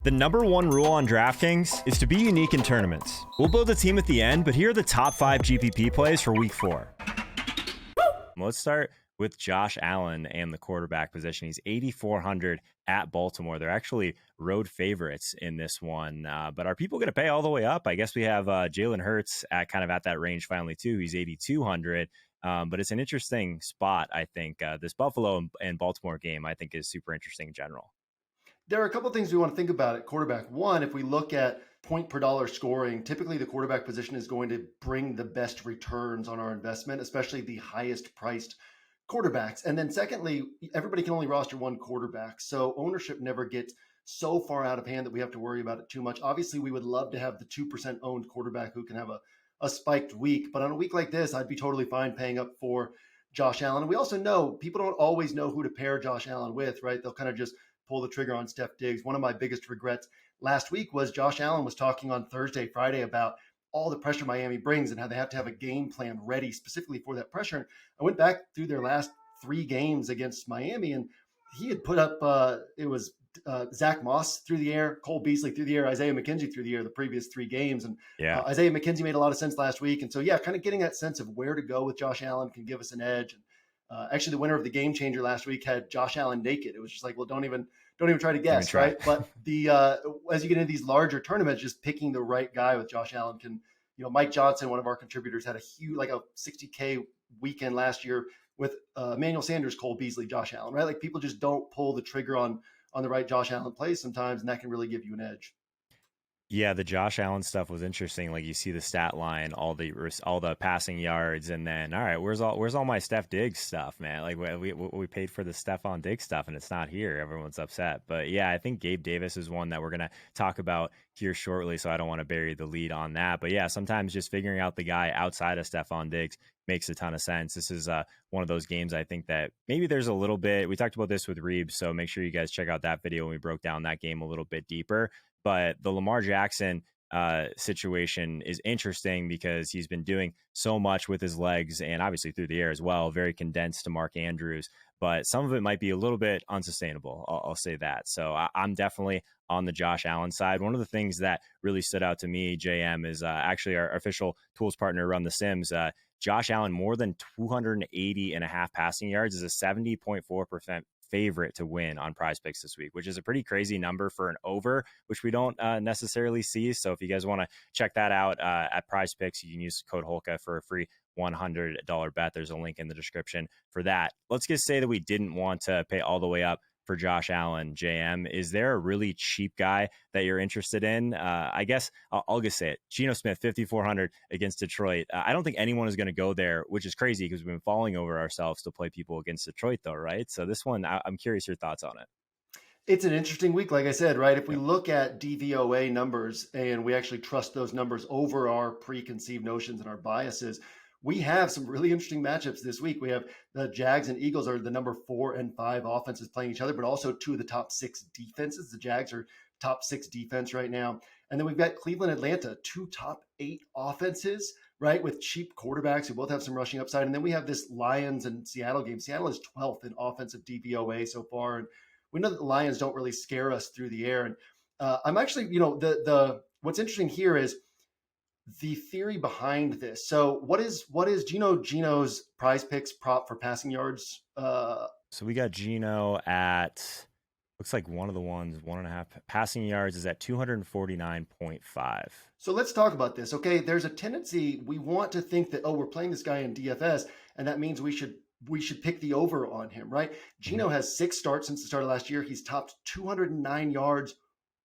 The number one rule on DraftKings is to be unique in tournaments. We'll build a team at the end, but here are the top 5 GPP plays for week 4. Let's start with Josh Allen and the quarterback position. He's 8,400 at Baltimore. They're actually road favorites in this one. But are people going to pay all the way up? I guess we have Jalen Hurts at kind of at that range finally too. He's 8,200. But it's an interesting spot, I think. This Buffalo and Baltimore game, I think, is super interesting in general. There are a couple of things we want to think about at quarterback. One, if we look at point per dollar scoring, typically the quarterback position is going to bring the best returns on our investment, especially the highest priced quarterbacks. And then secondly, everybody can only roster one quarterback. So ownership never gets so far out of hand that we have to worry about it too much. Obviously, we would love to have the 2% owned quarterback who can have a spiked week. But on a week like this, I'd be totally fine paying up for Josh Allen. And we also know people don't always know who to pair Josh Allen with, right? They'll kind of just pull the trigger on Steph Diggs. One of my biggest regrets last week was Josh Allen was talking on Thursday, Friday about all the pressure Miami brings and how they have to have a game plan ready specifically for that pressure. And I went back through their last 3 games against Miami, and he had put up, Zach Moss through the air, Cole Beasley through the air, Isaiah McKenzie through the air the previous 3 games. And Isaiah McKenzie made a lot of sense last week. And so, kind of getting that sense of where to go with Josh Allen can give us an edge. Actually, the winner of the game changer last week had Josh Allen naked. It was just like, well, don't even try to guess, right? But as you get into these larger tournaments, just picking the right guy with Josh Allen can, Mike Johnson, one of our contributors, had a huge, like a 60K weekend last year with Emmanuel Sanders, Cole Beasley, Josh Allen, right? Like people just don't pull the trigger on the right Josh Allen plays sometimes, and that can really give you an edge. Yeah, the Josh Allen stuff was interesting. Like you see the stat line, all the passing yards, and then all right, where's all my Steph Diggs stuff, man? Like we paid for the Stephon Diggs stuff, and it's not here. Everyone's upset. But yeah, I think Gabe Davis is one that we're gonna talk about here shortly, so I don't want to bury the lead on that. But yeah, sometimes just figuring out the guy outside of Stephon Diggs makes a ton of sense. This is one of those games I think that maybe there's a little bit. We talked about this with Reeves, so make sure you guys check out that video when we broke down that game a little bit deeper. But the Lamar Jackson situation is interesting because he's been doing so much with his legs and obviously through the air as well, very condensed to Mark Andrews. But some of it might be a little bit unsustainable. I'll say that. So I'm definitely on the Josh Allen side. One of the things that really stood out to me, JM, is actually our official tools partner, Run the Sims. Josh Allen, more than 280.5 passing yards, is a 70.4% favorite to win on PrizePicks this week, which is a pretty crazy number for an over, which we don't necessarily see. So if you guys want to check that out at PrizePicks, you can use code Holka for a free $100 bet. There's a link in the description for that. Let's just say that we didn't want to pay all the way up for Josh Allen. JM, is there a really cheap guy that you're interested in? I guess I'll just say it. Geno Smith, 5,400 against Detroit. I don't think anyone is going to go there, which is crazy because we've been falling over ourselves to play people against Detroit though, right? So this one, I'm curious your thoughts on it. It's an interesting week, like I said, right? If we look at DVOA numbers and we actually trust those numbers over our preconceived notions and our biases, we have some really interesting matchups this week. We have the Jags and Eagles are the number 4 and 5 offenses playing each other, but also 2 of the top 6 defenses. The Jags are top 6 defense right now. And then we've got Cleveland, Atlanta, 2 top 8 offenses, right? With cheap quarterbacks who both have some rushing upside. And then we have this Lions and Seattle game. Seattle is 12th in offensive DVOA so far. And we know that the Lions don't really scare us through the air. And I'm actually, what's interesting here is the theory behind this. So what is Geno's PrizePicks prop for passing yards? So we got Geno at, looks like one of the ones, 1.5 passing yards is at 249.5. So let's talk about this. Okay. There's a tendency, we want to think that, we're playing this guy in DFS, and that means we should pick the over on him, right? Geno has 6 starts since the start of last year. He's topped 209 yards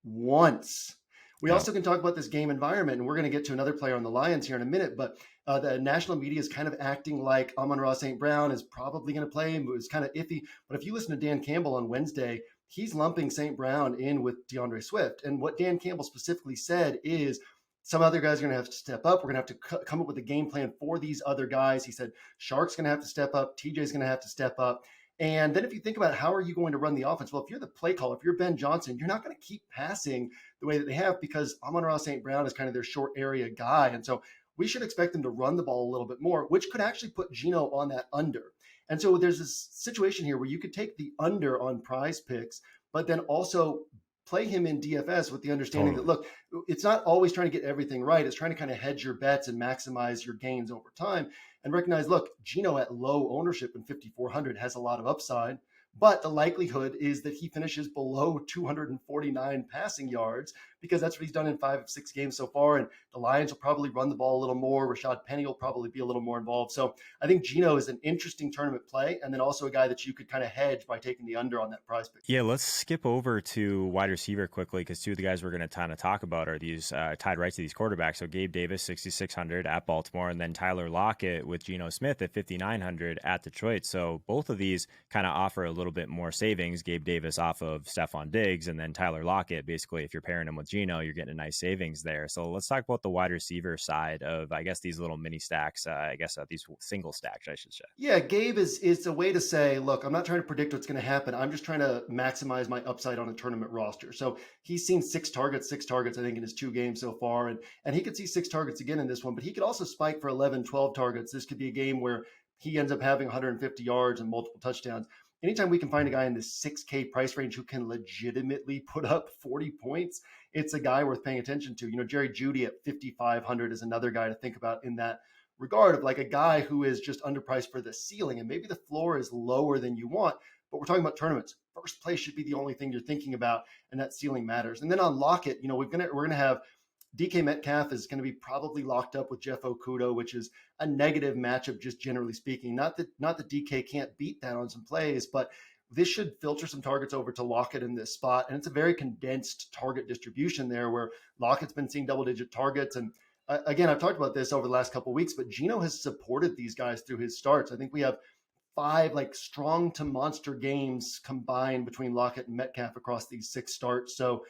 once. We also can talk about this game environment, and we're going to get to another player on the Lions here in a minute, but the national media is kind of acting like Amon-Ra St. Brown is probably going to play him. It was kind of iffy. But if you listen to Dan Campbell on Wednesday, he's lumping St. Brown in with DeAndre Swift. And what Dan Campbell specifically said is some other guys are going to have to step up. We're going to have to come up with a game plan for these other guys. He said Shark's going to have to step up. TJ's going to have to step up. And then if you think about how are you going to run the offense? Well, if you're the play caller, if you're Ben Johnson, you're not going to keep passing the way that they have because Amon-Ra St. Brown is kind of their short area guy. And so we should expect them to run the ball a little bit more, which could actually put Geno on that under. And so there's this situation here where you could take the under on PrizePicks, but then also play him in DFS with the understanding that, Totally. look, it's not always trying to get everything right. It's trying to kind of hedge your bets and maximize your gains over time and recognize, look, Geno at low ownership in 5,400 has a lot of upside, but the likelihood is that he finishes below 249 passing yards because that's what he's done in 5 of 6 games so far. And the Lions will probably run the ball a little more. Rashad Penny will probably be a little more involved. So I think Geno is an interesting tournament play, and then also a guy that you could kind of hedge by taking the under on that prize pick. Yeah, let's skip over to wide receiver quickly because two of the guys we're going to kind of talk about are these tied right to these quarterbacks. So Gabe Davis, 6,600 at Baltimore, and then Tyler Lockett with Geno Smith at 5,900 at Detroit. So both of these kind of offer a little bit more savings. Gabe Davis off of Stephon Diggs, and then Tyler Lockett, basically, if you're pairing him with Geno, you're getting a nice savings there. So let's talk about the wide receiver side of, I guess, these little mini stacks, these single stacks, I should say. Yeah, Gabe is a way to say, look, I'm not trying to predict what's going to happen. I'm just trying to maximize my upside on a tournament roster. So he's seen six targets, I think, in his 2 games so far. And he could see 6 targets again in this one, but he could also spike for 11, 12 targets. This could be a game where he ends up having 150 yards and multiple touchdowns. Anytime we can find a guy in this 6K price range who can legitimately put up 40 points, it's a guy worth paying attention to. You know, Jerry Jeudy at 5,500 is another guy to think about in that regard, of like a guy who is just underpriced for the ceiling, and maybe the floor is lower than you want, but we're talking about tournaments. First place should be the only thing you're thinking about, and that ceiling matters. And then on Lockett, you know, we're gonna have DK Metcalf is going to be probably locked up with Jeff Okudah, which is a negative matchup, just generally speaking. Not that DK can't beat that on some plays, but this should filter some targets over to Lockett in this spot. And it's a very condensed target distribution there, where Lockett's been seeing double-digit targets. And again, I've talked about this over the last couple of weeks, but Geno has supported these guys through his starts. I think we have 5 like strong to monster games combined between Lockett and Metcalf across these 6 starts. So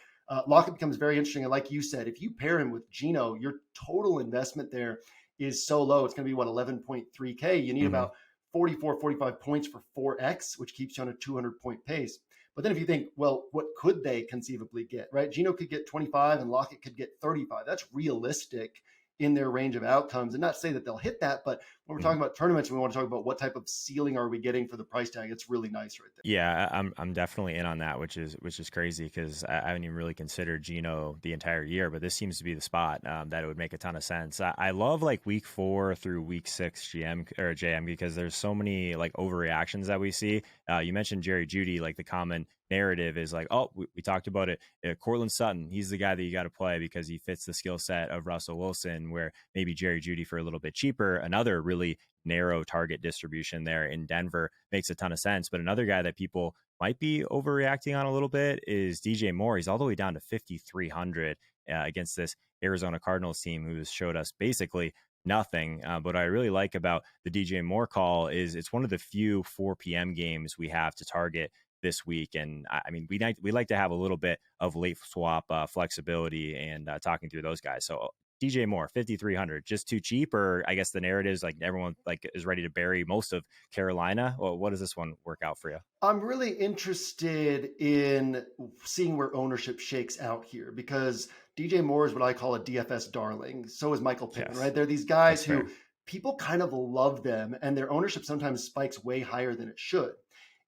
Lockett becomes very interesting. And like you said, if you pair him with Geno, your total investment there is so low. It's going to be, what, 11.3K. You need about 44, 45 points for 4X, which keeps you on a 200-point pace. But then if you think, well, what could they conceivably get, right? Geno could get 25 and Lockett could get 35. That's realistic in their range of outcomes. And not to say that they'll hit that, but when we're talking about tournaments, we want to talk about what type of ceiling are we getting for the price tag. It's really nice right there. Yeah, I'm definitely in on that, which is crazy because I haven't even really considered Geno the entire year, but this seems to be the spot that it would make a ton of sense. I love like week 4 through week 6 JM because there's so many like overreactions that we see. You mentioned Jerry Jeudy, like the common narrative is like, oh, we talked about it. Cortland Sutton, he's the guy that you got to play because he fits the skill set of Russell Wilson, where maybe Jerry Jeudy for a little bit cheaper. Another really narrow target distribution there in Denver makes a ton of sense. But another guy that people might be overreacting on a little bit is DJ Moore. He's all the way down to 5,300 against this Arizona Cardinals team who's showed us basically nothing. But what I really like about the DJ Moore call is it's one of the few 4 p.m. games we have to target this week. And I mean, we like to have a little bit of late swap flexibility and talking through those guys. So DJ Moore, 5,300, just too cheap? Or I guess the narrative is like everyone like is ready to bury most of Carolina. Well, what does this one work out for you? I'm really interested in seeing where ownership shakes out here, because DJ Moore is what I call a DFS darling. So is Michael Pittman, right? They're these guys who people kind of love them, and their ownership sometimes spikes way higher than it should.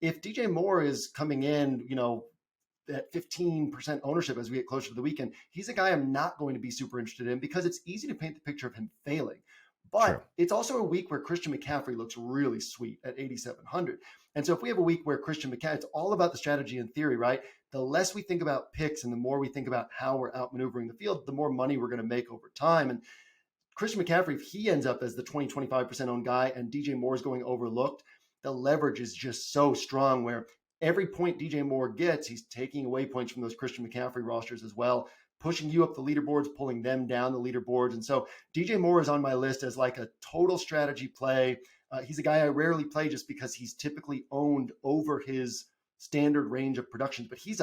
If DJ Moore is coming in, you know, at 15% ownership as we get closer to the weekend, he's a guy I'm not going to be super interested in because it's easy to paint the picture of him failing. But it's also a week where Christian McCaffrey looks really sweet at 8,700. And so if we have a week where Christian McCaffrey, it's all about the strategy in theory, right? The less we think about picks and the more we think about how we're outmaneuvering the field, the more money we're going to make over time. And Christian McCaffrey, if he ends up as the 20, 25% owned guy and DJ Moore is going overlooked, the leverage is just so strong where every point DJ Moore gets, he's taking away points from those Christian McCaffrey rosters as well, pushing you up the leaderboards, pulling them down the leaderboards. And so DJ Moore is on my list as like a total strategy play. He's a guy I rarely play just because he's typically owned over his standard range of productions. But he's,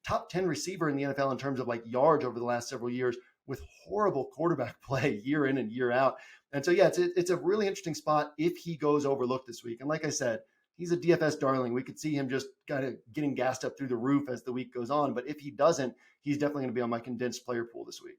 top 10 receiver in the NFL in terms of like yards over the last several years with horrible quarterback play year in and year out. And so, yeah, it's a really interesting spot if he goes overlooked this week. And like I said, he's a DFS darling. We could see him just kind of getting gassed up through the roof as the week goes on. But if he doesn't, he's definitely going to be on my condensed player pool this week.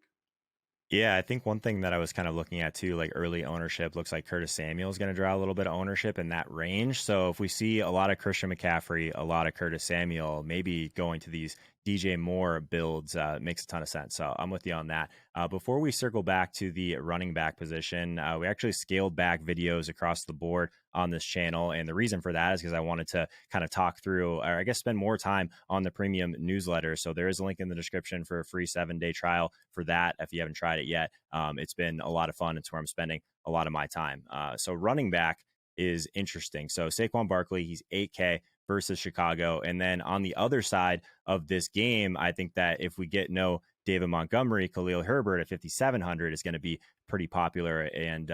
Yeah, I think one thing that I was kind of looking at too, like early ownership, looks like Curtis Samuel is going to draw a little bit of ownership in that range. So if we see a lot of Christian McCaffrey, a lot of Curtis Samuel, maybe going to these DJ Moore builds makes a ton of sense. So I'm with you on that. Before we circle back to the running back position, we actually scaled back videos across the board on this channel. And the reason for that is because I wanted to kind of talk through, or I guess spend more time on the premium newsletter. So there is a link in the description for a free 7-day trial for that if you haven't tried it yet. It's been a lot of fun. It's where I'm spending a lot of my time. So running back is interesting. So Saquon Barkley, he's 8K versus Chicago. And then on the other side of this game, I think that if we get no David Montgomery, Khalil Herbert at 5,700 is going to be pretty popular. And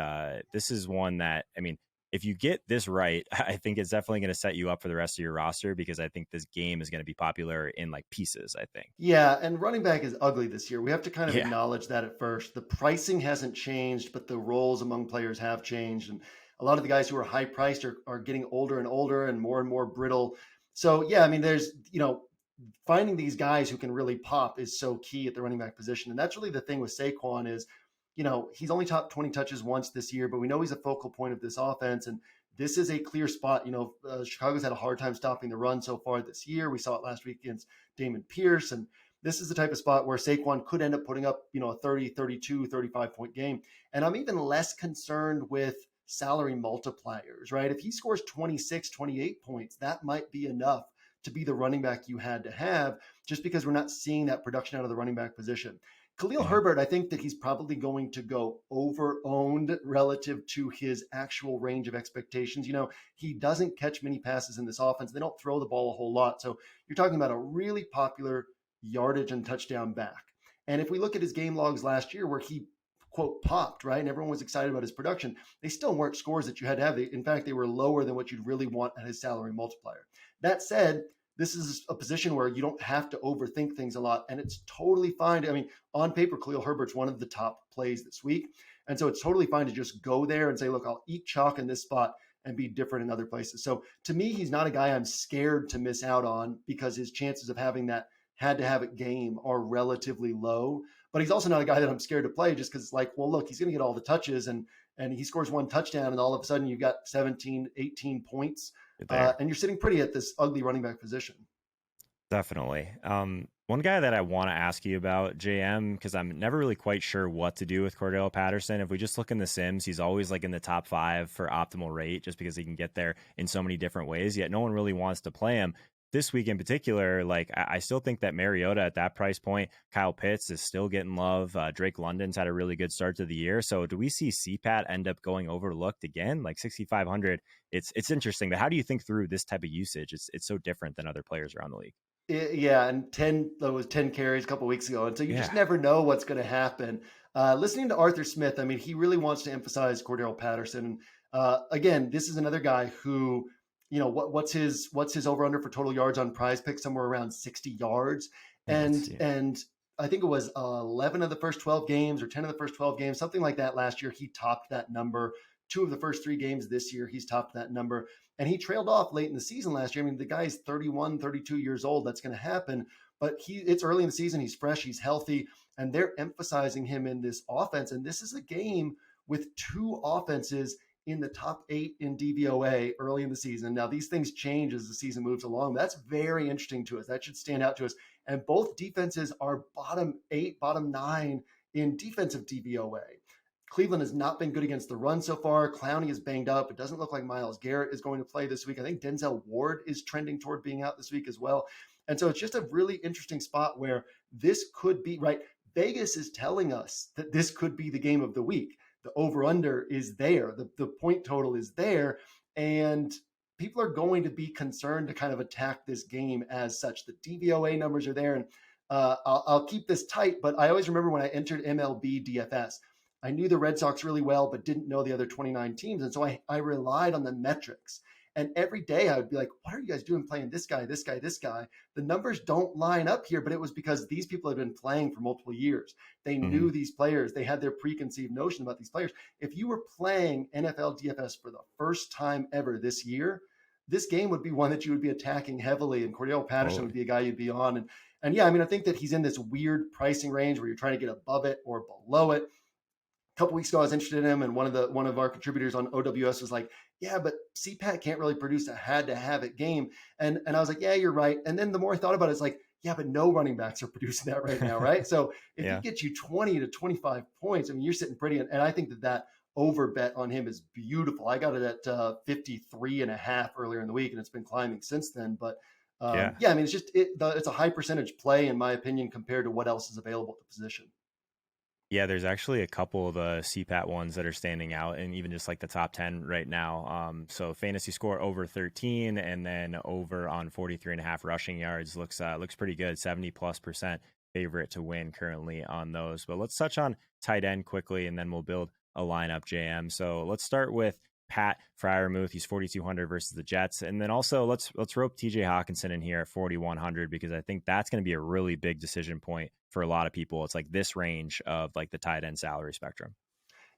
this is one that, I mean, if you get this right, I think it's definitely going to set you up for the rest of your roster, because I think this game is going to be popular in like pieces, I think. Yeah, and running back is ugly this year. We have to kind of Yeah. acknowledge that at first. The pricing hasn't changed, but the roles among players have changed. And a lot of the guys who are high priced are getting older and older and more brittle. So, yeah, I mean, there's, finding these guys who can really pop is so key at the running back position. And that's really the thing with Saquon is, he's only topped 20 touches once this year, but we know he's a focal point of this offense. And this is a clear spot. Chicago's had a hard time stopping the run so far this year. We saw it last week against Damon Pierce. And this is the type of spot where Saquon could end up putting up, a 30, 32, 35-point game. And I'm even less concerned with salary multipliers, right? If he scores 26, 28 points, that might be enough to be the running back you had to have, just because we're not seeing that production out of the running back position. Khalil Herbert, I think that he's probably going to go over-owned relative to his actual range of expectations. He doesn't catch many passes in this offense. They don't throw the ball a whole lot. So you're talking about a really popular yardage and touchdown back. And if we look at his game logs last year where he, quote, popped, right, and everyone was excited about his production, they still weren't scores that you had to have. In fact, they were lower than what you'd really want at his salary multiplier. That said, this is a position where you don't have to overthink things a lot, and it's totally fine. I mean, on paper, Khalil Herbert's one of the top plays this week, and so it's totally fine to just go there and say, look, I'll eat chalk in this spot and be different in other places. So to me, he's not a guy I'm scared to miss out on, because his chances of having that had-to-have-it game are relatively low. But he's also not a guy that I'm scared to play, just because it's like, well, look, he's going to get all the touches, and he scores one touchdown, and all of a sudden you've got 17, 18 points. And you're sitting pretty at this ugly running back position. Definitely. One guy that I want to ask you about, JM, because I'm never really quite sure what to do with Cordell Patterson. If we just look in the Sims, he's always like in the top 5 for optimal rate, just because he can get there in so many different ways, yet no one really wants to play him. This week in particular, like I still think that Mariota at that price point, Kyle Pitts is still getting love. Drake London's had a really good start to the year. So do we see CPAT end up going overlooked again? Like 6,500, it's interesting. But how do you think through this type of usage? It's so different than other players around the league. Yeah, and 10 carries a couple of weeks ago. And so you just never know what's going to happen. Listening to Arthur Smith, I mean, he really wants to emphasize Cordarrelle Patterson. Again, this is another guy who, what's his over under for total yards on PrizePicks? Somewhere around 60 yards. And I think it was 11 of the first 12 games or 10 of the first 12 games, something like that last year. He topped that number. 2 of the first 3 games this year, he's topped that number. And he trailed off late in the season last year. I mean, the guy's 31, 32 years old. That's going to happen. But it's early in the season. He's fresh. He's healthy. And they're emphasizing him in this offense. And this is a game with 2 offenses in the top 8 in DVOA early in the season. Now, these things change as the season moves along. That's very interesting to us. That should stand out to us. And both defenses are bottom 8, bottom 9 in defensive DVOA. Cleveland has not been good against the run so far. Clowney is banged up. It doesn't look like Myles Garrett is going to play this week. I think Denzel Ward is trending toward being out this week as well. And so it's just a really interesting spot where this could be, right? Vegas is telling us that this could be the game of the week. The over-under is there. The point total is there. And people are going to be concerned to kind of attack this game as such. The DVOA numbers are there. And I'll keep this tight, but I always remember when I entered MLB DFS, I knew the Red Sox really well, but didn't know the other 29 teams. And so I relied on the metrics. And every day I would be like, what are you guys doing playing this guy, this guy, this guy? The numbers don't line up here, but it was because these people had been playing for multiple years. They knew these players. They had their preconceived notion about these players. If you were playing NFL DFS for the first time ever this year, this game would be one that you would be attacking heavily, and Cordell Patterson would be a guy you'd be on. And yeah, I mean, I think that he's in this weird pricing range where you're trying to get above it or below it. A couple weeks ago, I was interested in him, and one of our contributors on OWS was like, yeah, but CPAT can't really produce a had-to-have-it game. And I was like, yeah, you're right. And then the more I thought about it, it's like, Yeah, but no running backs are producing that right now, right? So if he Yeah. gets you 20 to 25 points, I mean, you're sitting pretty. And I think that over bet on him is beautiful. I got it at 53.5 earlier in the week, and it's been climbing since then. But Yeah. yeah, I mean, it's a high percentage play, in my opinion, compared to what else is available at the position. Yeah, there's actually a couple of the CPAT ones that are standing out, and even just like the top 10 right now. So fantasy score over 13, and then over on 43.5 rushing yards looks pretty good. 70+% favorite to win currently on those. But let's touch on tight end quickly, and then we'll build a lineup, JM. So let's start with Pat Fryermuth. He's 4,200 versus the Jets, and then also let's rope TJ Hawkinson in here at 4,100 because I think that's going to be a really big decision point for a lot of people. It's like this range of like the tight end salary spectrum.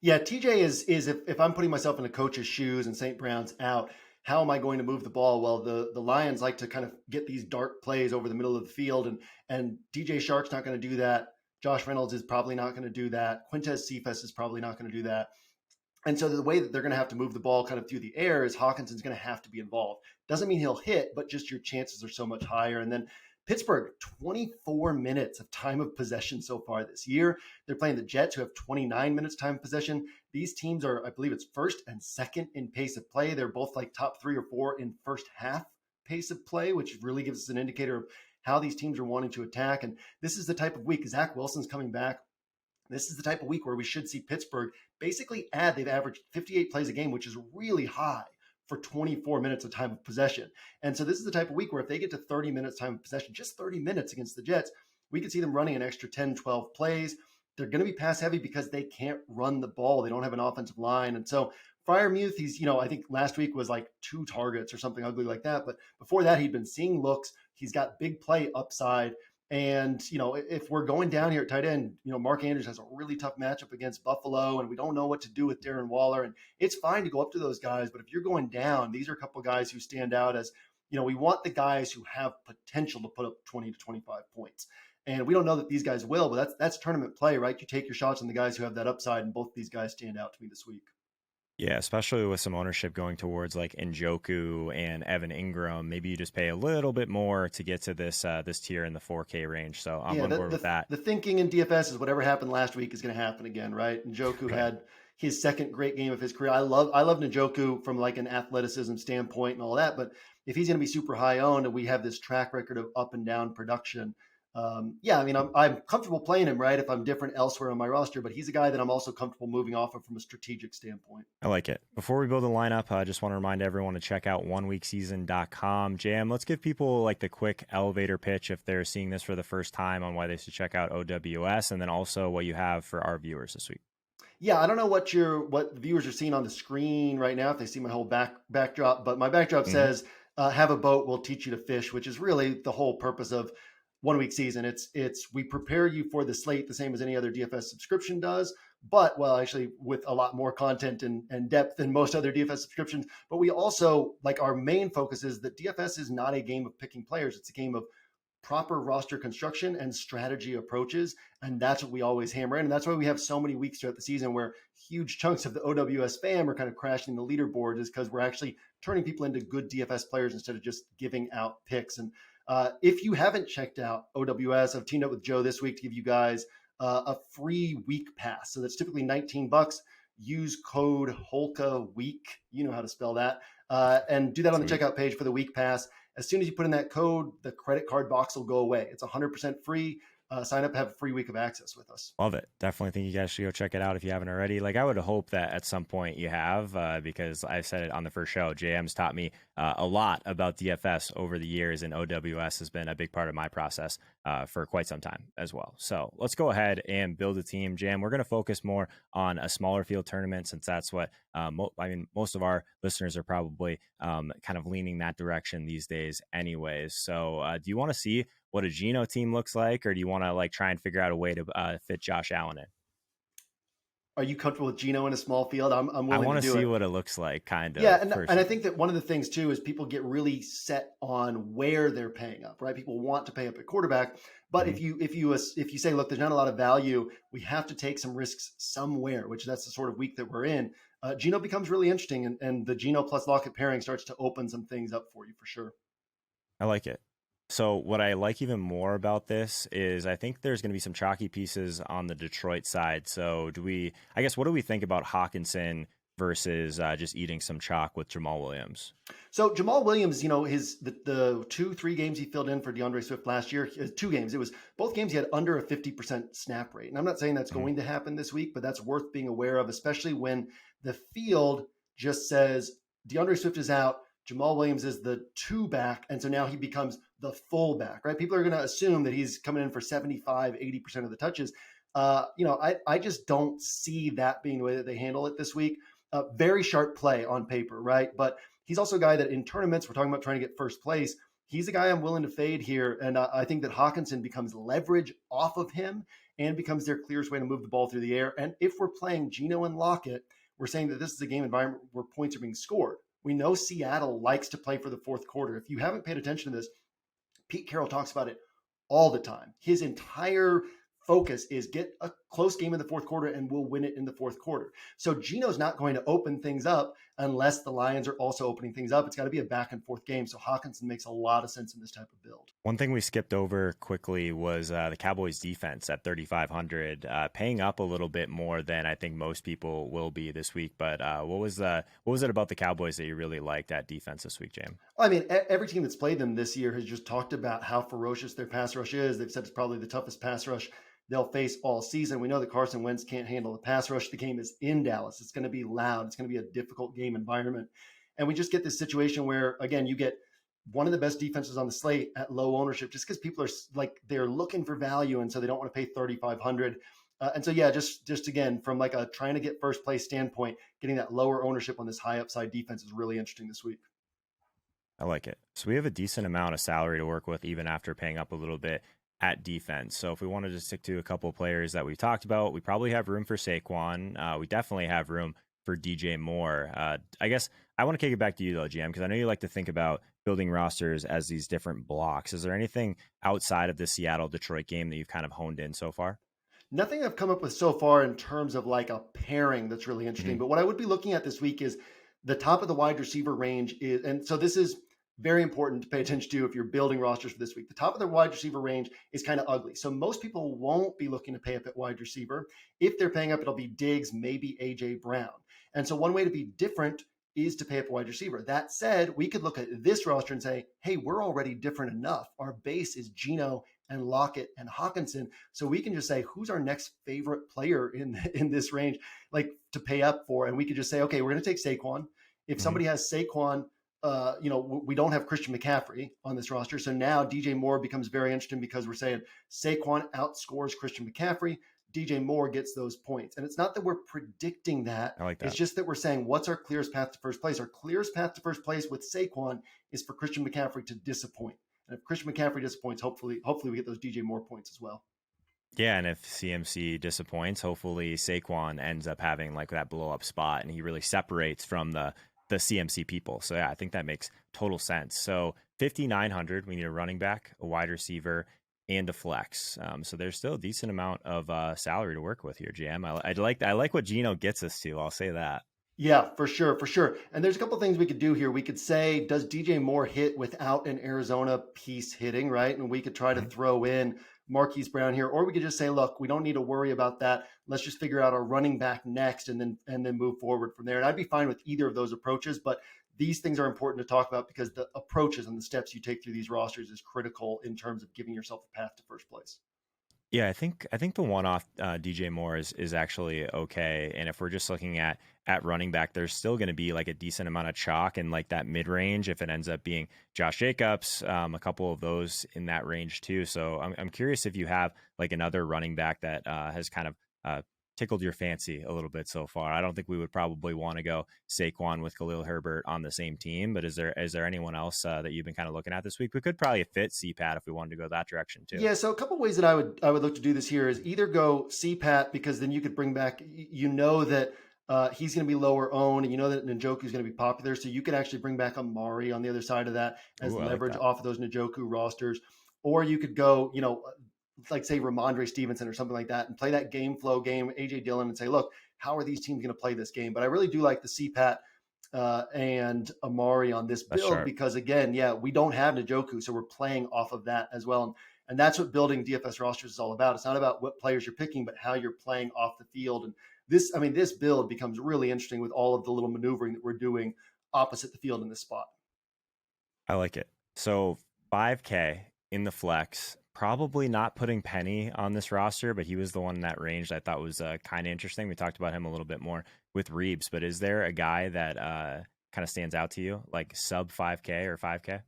Yeah, TJ is if I'm putting myself in a coach's shoes and St. Brown's out, how am I going to move the ball? Well, the Lions like to kind of get these dark plays over the middle of the field, and DJ Shark's not going to do that. Josh Reynolds is probably not going to do that. Quintez Cephas is probably not going to do that. And so the way that they're going to have to move the ball kind of through the air is Hawkinson's going to have to be involved. Doesn't mean he'll hit, but just your chances are so much higher. And then Pittsburgh, 24 minutes of time of possession so far this year. They're playing the Jets, who have 29 minutes time of possession. These teams are, I believe it's first and second in pace of play. They're both like top 3 or 4 in first half pace of play, which really gives us an indicator of how these teams are wanting to attack. And this is the type of week Zach Wilson's coming back. This is the type of week where we should see Pittsburgh basically they've averaged 58 plays a game, which is really high for 24 minutes of time of possession. And so this is the type of week where if they get to 30 minutes time of possession, just 30 minutes against the Jets, we could see them running an extra 10, 12 plays. They're going to be pass heavy because they can't run the ball. They don't have an offensive line. And so Fryermuth, he's, I think last week was like 2 targets or something ugly like that. But before that, he'd been seeing looks. He's got big play upside. And, if we're going down here at tight end, Mark Andrews has a really tough matchup against Buffalo, and we don't know what to do with Darren Waller. And it's fine to go up to those guys, but if you're going down, these are a couple of guys who stand out as, we want the guys who have potential to put up 20 to 25 points. And we don't know that these guys will, but that's tournament play, right? You take your shots on the guys who have that upside, and both of these guys stand out to me this week. Yeah, especially with some ownership going towards like Njoku and Evan Ingram, maybe you just pay a little bit more to get to this tier in the 4K range. So I'm on board with that. The thinking in DFS is whatever happened last week is going to happen again, right? Njoku had his second great game of his career. I love Njoku from like an athleticism standpoint and all that, but if he's going to be super high owned and we have this track record of up and down production, I'm comfortable playing him, right, if I'm different elsewhere on my roster, but he's a guy that I'm also comfortable moving off of from a strategic standpoint. I like it. Before we build a lineup, I just want to remind everyone to check out oneweekseason.com. JM, let's give people like the quick elevator pitch if they're seeing this for the first time on why they should check out OWS, and then also what you have for our viewers this week. Yeah, I don't know what the viewers are seeing on the screen right now if they see my whole backdrop, but my backdrop says, have a boat, we'll teach you to fish, which is really the whole purpose of 1 week season. It's we prepare you for the slate the same as any other DFS subscription does, but actually with a lot more content and depth than most other DFS subscriptions. But we also, like, our main focus is that DFS is not a game of picking players. It's a game of proper roster construction and strategy approaches. And that's what we always hammer in. And that's why we have so many weeks throughout the season where huge chunks of the OWS fam are kind of crashing the leaderboard, is because we're actually turning people into good DFS players instead of just giving out picks. And if you haven't checked out OWS, I've teamed up with Joe this week to give you guys a free week pass. So that's typically $19. Use code HOLKA week. You know how to spell that. And do that on the checkout page for the week pass. As soon as you put in that code, the credit card box will go away. It's 100% free. Sign up, have a free week of access with us. Love it. Definitely think you guys should go check it out if you haven't already. Like, I would hope that at some point you have, because I said it on the first show, JM's taught me a lot about DFS over the years, and OWS has been a big part of my process for quite some time as well. So let's go ahead and build a team. JM, we're going to focus more on a smaller field tournament, since that's what most of our listeners are probably kind of leaning that direction these days anyways. So do you want to see what a Geno team looks like, or do you want to like try and figure out a way to fit Josh Allen in? Are you comfortable with Geno in a small field? I'm willing to do it. I want to see what it looks like, kind of. Yeah, and I think that one of the things too is people get really set on where they're paying up, right? People want to pay up at quarterback, but if you say, look, there's not a lot of value, we have to take some risks somewhere, which that's the sort of week that we're in. Geno becomes really interesting, and the Geno plus Lockett pairing starts to open some things up for you for sure. I like it. So what I like even more about this is I think there's going to be some chalky pieces on the Detroit side. So I guess, what do we think about Hawkinson versus just eating some chalk with Jamal Williams? So Jamal Williams, the 2-3 games he filled in for DeAndre Swift last year, 2 games. It was both games he had under a 50% snap rate. And I'm not saying that's Mhm. going to happen this week, but that's worth being aware of, especially when the field just says DeAndre Swift is out, Jamal Williams is the two back, and so now he becomes the full back, right? People are going to assume that he's coming in for 75, 80% of the touches. I just don't see that being the way that they handle it this week. Very sharp play on paper, right? But he's also a guy that in tournaments, we're talking about trying to get first place. He's a guy I'm willing to fade here. And I think that Hawkinson becomes leverage off of him and becomes their clearest way to move the ball through the air. And if we're playing Geno and Lockett, we're saying that this is a game environment where points are being scored. We know Seattle likes to play for the fourth quarter. If you haven't paid attention to this, Pete Carroll talks about it all the time. His entire focus is get a close game in the fourth quarter and we'll win it in the fourth quarter. So Geno's not going to open things up unless the Lions are also opening things up. It's got to be a back and forth game. So Hawkinson makes a lot of sense in this type of build. One thing we skipped over quickly was the Cowboys defense at 3,500, paying up a little bit more than I think most people will be this week. But what was it about the Cowboys that you really liked at defense this week, James? I mean, every team that's played them this year has just talked about how ferocious their pass rush is. They've said it's probably the toughest pass rush they'll face all season. We know that Carson Wentz can't handle the pass rush. The game is in Dallas. It's going to be loud. It's going to be a difficult game environment. And we just get this situation where, again, you get one of the best defenses on the slate at low ownership just because people are like, they're looking for value. And so they don't want to pay 3,500. And so, yeah, just again, from like a trying to get first place standpoint, getting that lower ownership on this high upside defense is really interesting this week. I like it. So we have a decent amount of salary to work with, even after paying up a little bit at defense. So if we wanted to stick to a couple of players that we talked about, we probably have room for Saquon. We definitely have room for DJ Moore. I guess I want to kick it back to you though, GM, because I know you like to think about building rosters as these different blocks. Is there anything outside of the Seattle Detroit game that you've kind of honed in so far? Nothing I've come up with so far in terms of like a pairing that's really interesting. Mm-hmm. But what I would be looking at this week is the top of the wide receiver range is, and so this is very important to pay attention to if you're building rosters for this week. The top of the wide receiver range is kind of ugly. So most people won't be looking to pay up at wide receiver. If they're paying up, it'll be Diggs, maybe AJ Brown. And so one way to be different is to pay up a wide receiver. That said, we could look at this roster and say, hey, we're already different enough. Our base is Geno and Lockett and Hawkinson. So we can just say, who's our next favorite player in this range, like to pay up for? And we could just say, okay, we're going to take Saquon. If somebody has Saquon, we don't have Christian McCaffrey on this roster. So now DJ Moore becomes very interesting because we're saying Saquon outscores Christian McCaffrey. DJ Moore gets those points. And it's not that we're predicting that. I like that. It's just that we're saying, what's our clearest path to first place? Our clearest path to first place with Saquon is for Christian McCaffrey to disappoint. And if Christian McCaffrey disappoints, hopefully we get those DJ Moore points as well. Yeah, and if CMC disappoints, hopefully Saquon ends up having like that blow up spot and he really separates from the CMC people. So yeah, I think that makes total sense. So 5,900, we need a running back, a wide receiver, and a flex. So there's still a decent amount of salary to work with here, GM. I like what Geno gets us to. I'll say that. Yeah, for sure. And there's a couple things we could do here. We could say, does DJ Moore hit without an Arizona piece hitting, right? And we could try to throw in Marquise Brown here, or we could just say, look, we don't need to worry about that. Let's just figure out our running back next and then move forward from there. And I'd be fine with either of those approaches, but these things are important to talk about because the approaches and the steps you take through these rosters is critical in terms of giving yourself a path to first place. Yeah, I think the one-off DJ Moore is actually okay. And if we're just looking at running back, there's still going to be like a decent amount of chalk in like that mid-range if it ends up being Josh Jacobs, a couple of those in that range too. So I'm curious if you have like another running back that has kind of tickled your fancy a little bit so far. I don't think we would probably want to go Saquon with Khalil Herbert on the same team, but is there anyone else that you've been kind of looking at this week? We could probably fit CPAT if we wanted to go that direction too. Yeah, so a couple ways that I would look to do this here is either go CPAT because then you could bring back, that he's going to be lower owned, and that Njoku is going to be popular, so you could actually bring back Amari on the other side of that as leverage off of those Njoku rosters, or you could go, like say Ramondre Stevenson or something like that and play that game flow game, AJ Dillon, and say, look, how are these teams going to play this game? But I really do like the CPAT and Amari on this That's build sharp. because, again, yeah, we don't have Njoku, so we're playing off of that as well. And that's what building DFS rosters is all about. It's not about what players you're picking, but how you're playing off the field. And this build becomes really interesting with all of the little maneuvering that we're doing opposite the field in this spot. I like it. So 5K in the flex, probably not putting Penny on this roster, but he was the one in that range that I thought was kind of interesting. We talked about him a little bit more with Reeves, but is there a guy that kind of stands out to you, like sub 5K or 5K?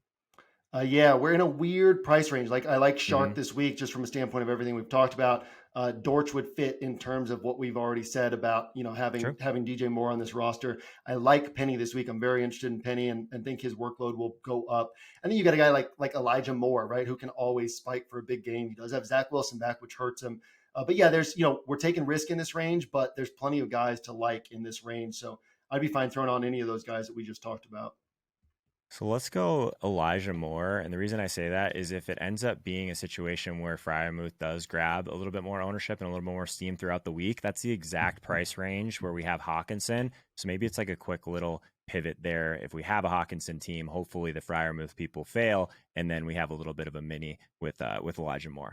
Yeah, we're in a weird price range. Like I like Shark Mm-hmm. this week just from a standpoint of everything we've talked about. Dortch would fit in terms of what we've already said about having True. DJ Moore on this roster. I like Penny this week. I'm very interested in Penny and think his workload will go up. And then you got a guy like Elijah Moore, right, who can always spike for a big game. He does have Zach Wilson back, which hurts him. But yeah, there's we're taking risk in this range, but there's plenty of guys to like in this range. So I'd be fine throwing on any of those guys that we just talked about. So let's go Elijah Moore. And the reason I say that is if it ends up being a situation where Freiermuth does grab a little bit more ownership and a little bit more steam throughout the week, that's the exact price range where we have Hawkinson. So maybe it's like a quick little pivot there. If we have a Hawkinson team, hopefully the Freiermuth people fail. And then we have a little bit of a mini with Elijah Moore.